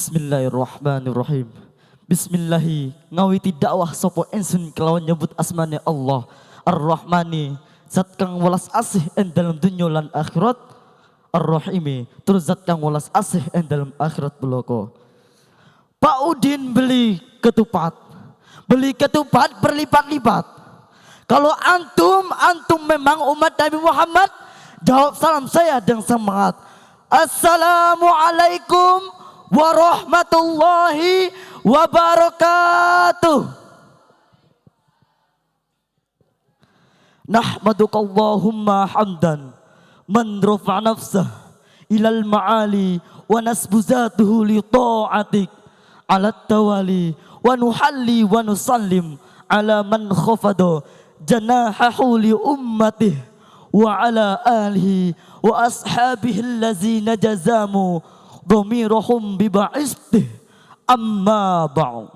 Bismillahirrahmanirrahim. Bismillahi ngawiti dakwah sopo ensun kelawan nyebut asmane Allah Ar-Rahmani, zat kang welas asih en dalam dunya lan akhirat. Ar-Rahimi, terus zat kang welas asih en dalam akhirat beloko. Pak Udin beli ketupat berlipat-lipat. Kalau antum memang umat Nabi Muhammad, jawab salam saya dengan semangat. Assalamualaikum warahmatullahi wabarakatuh. Nahmaduka Allahumma hamdan man rafa nafsah ilal ma'ali wa nasbu zatuhu li ta'atik ala tawali wa nuhalli wa nusallim ala man khafada janahahu li ummatih wa ala alihi wa ashabihi allazina jazamu dhamirahum biba'istih amma ba'u.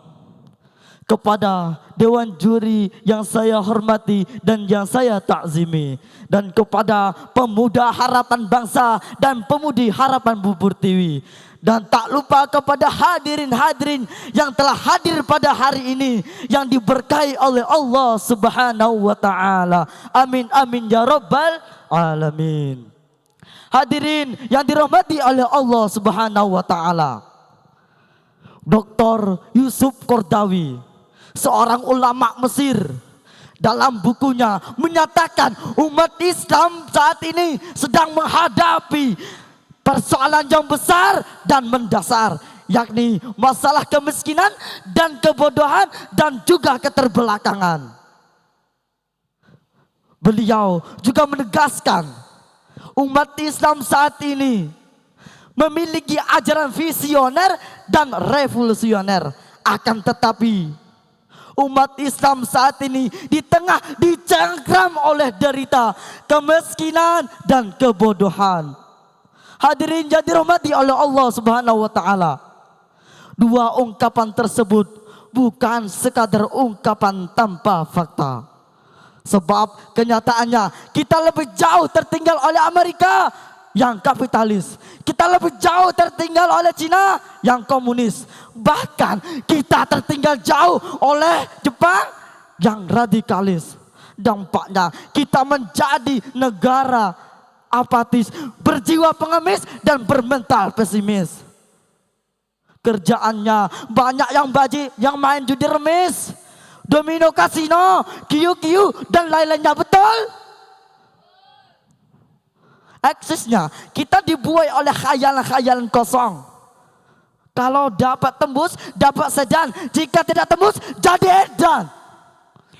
Kepada dewan juri yang saya hormati dan yang saya takzimi, dan kepada pemuda harapan bangsa dan pemudi harapan Bubur Tiwi, dan tak lupa kepada hadirin yang telah hadir pada hari ini yang diberkahi oleh Allah Subhanahu wa taala. Amin amin ya rabbal alamin. Hadirin yang dirahmati oleh Allah Subhanahu wa taala. Dr. Yusuf Qaradawi, seorang ulama Mesir, dalam bukunya menyatakan umat Islam saat ini sedang menghadapi persoalan yang besar dan mendasar, yakni masalah kemiskinan dan kebodohan dan juga keterbelakangan. Beliau juga menegaskan umat Islam saat ini memiliki ajaran visioner dan revolusioner. Akan tetapi umat Islam saat ini di tengah dicengkram oleh derita kemiskinan dan kebodohan. Hadirin yang dirahmati oleh Allah Subhanahu wa taala, dua ungkapan tersebut bukan sekadar ungkapan tanpa fakta. Sebab kenyataannya kita lebih jauh tertinggal oleh Amerika yang kapitalis. Kita lebih jauh tertinggal oleh Cina yang komunis. Bahkan kita tertinggal jauh oleh Jepang yang radikalis. Dampaknya kita menjadi negara apatis, berjiwa pengemis dan bermental pesimis. Kerjaannya banyak yang main judi remis, domino kasino, kiu-kiu dan lain-lainnya, betul? Eksisnya kita dibuai oleh khayalan-khayalan kosong. Kalau dapat tembus, dapat sedan. Jika tidak tembus, jadi edan.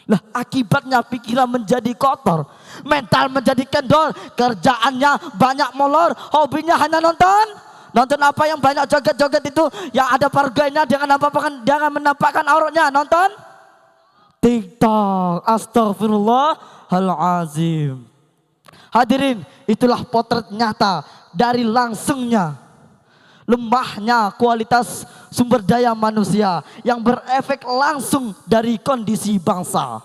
Lah akibatnya pikiran menjadi kotor, mental menjadi kendor, kerjaannya banyak molor, hobinya hanya nonton. Nonton apa yang banyak joget-joget itu, yang ada pargainya jangan menampakkan auratnya, nonton TikTok. Astagfirullahalazim. Hadirin, itulah potret nyata dari langsungnya lemahnya kualitas sumber daya manusia yang berefek langsung dari kondisi bangsa.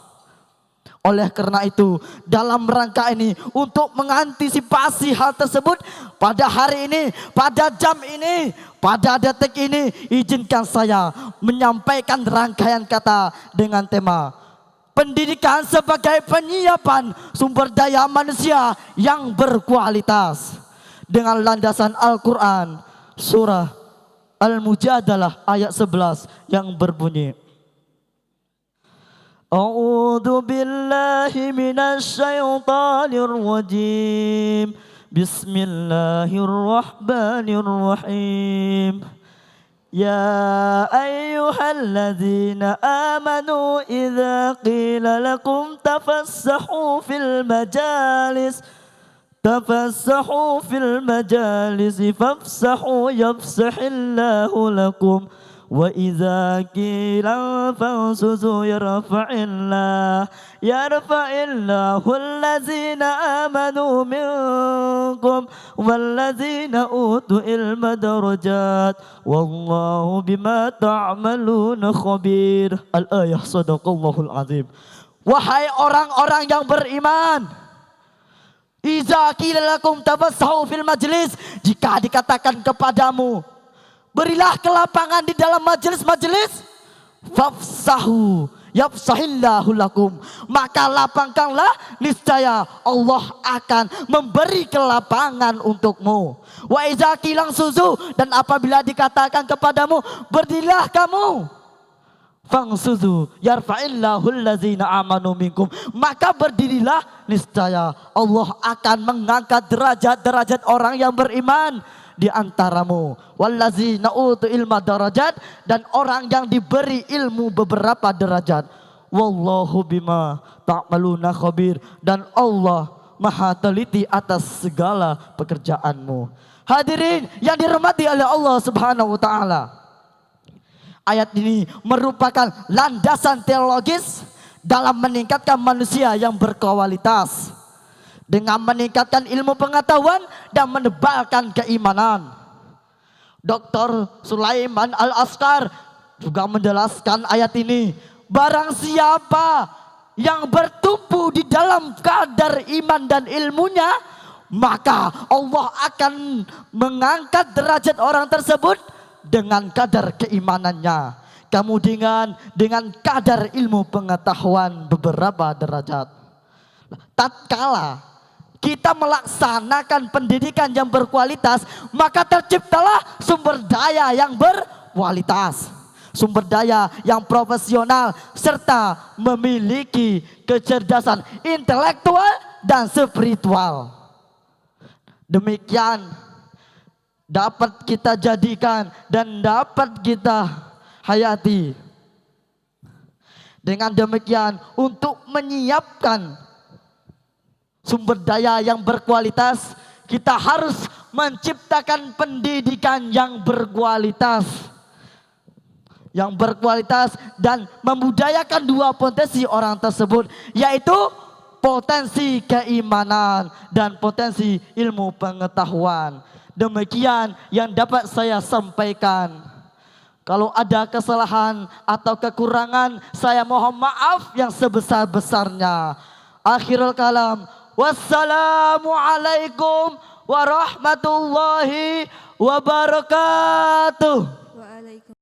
Oleh karena itu, dalam rangka ini untuk mengantisipasi hal tersebut, pada hari ini, pada jam ini, pada detik ini, izinkan saya menyampaikan rangkaian kata dengan tema pendidikan sebagai penyiapan sumber daya manusia yang berkualitas, dengan landasan Al-Quran surah Al-Mujadalah ayat 11 yang berbunyi, A'udzu billahi minasy syaithanir rajim. Bismillahirrahmanirrahim. Ya ayyuhalladzina amanu idza qila lakum tafassahu fil majalis fafsahu yafsahillahu lakum wa idza qila fansuzu yarfa'illahu alladzina amanu minkum walladzina utul ilma darajat wallahu bima ta'maluna khabir. Al-ayah, sadaqallahul azim. Wahai orang-orang yang beriman, idza qila lakum tafassahu fil majlis, jika dikatakan kepadamu Berilah kelapangan di dalam majelis-majelis. Fafsahu yafsahillahu lakum. Maka lapangkanlah, niscaya Allah akan memberi kelapangan untukmu. Wa iza qilang suzu, dan apabila dikatakan kepadamu berdirilah kamu, fangsuzu yarfa'illahu allazina amanu minkum, maka berdirilah, niscaya Allah akan mengangkat derajat-derajat orang yang beriman di antaramu. Wallazina utu ilma darajat, dan orang yang diberi ilmu beberapa derajat. Wallahu bima ta'maluna khabir, dan Allah maha teliti atas segala pekerjaanmu. Hadirin yang dirahmati oleh Allah Subhanahu wa taala, ayat ini merupakan landasan teologis dalam meningkatkan manusia yang berkualitas dengan meningkatkan ilmu pengetahuan dan menebalkan keimanan. Dr. Sulaiman Al-Askar juga menjelaskan ayat ini. Barang siapa yang bertumpu di dalam kadar iman dan ilmunya, maka Allah akan mengangkat derajat orang tersebut dengan kadar keimanannya. Kemudian dengan kadar ilmu pengetahuan beberapa derajat. Tatkala kita melaksanakan pendidikan yang berkualitas, maka terciptalah sumber daya yang berkualitas, sumber daya yang profesional, serta memiliki kecerdasan intelektual dan spiritual. Demikian dapat kita jadikan dan dapat kita hayati. Dengan demikian, untuk menyiapkan sumber daya yang berkualitas, kita harus menciptakan pendidikan yang berkualitas. Yang berkualitas dan membudayakan dua potensi orang tersebut, yaitu potensi keimanan dan potensi ilmu pengetahuan. Demikian yang dapat saya sampaikan. Kalau ada kesalahan atau kekurangan, saya mohon maaf yang sebesar-besarnya. Akhirul kalam. Wassalamualaikum warahmatullahi wabarakatuh.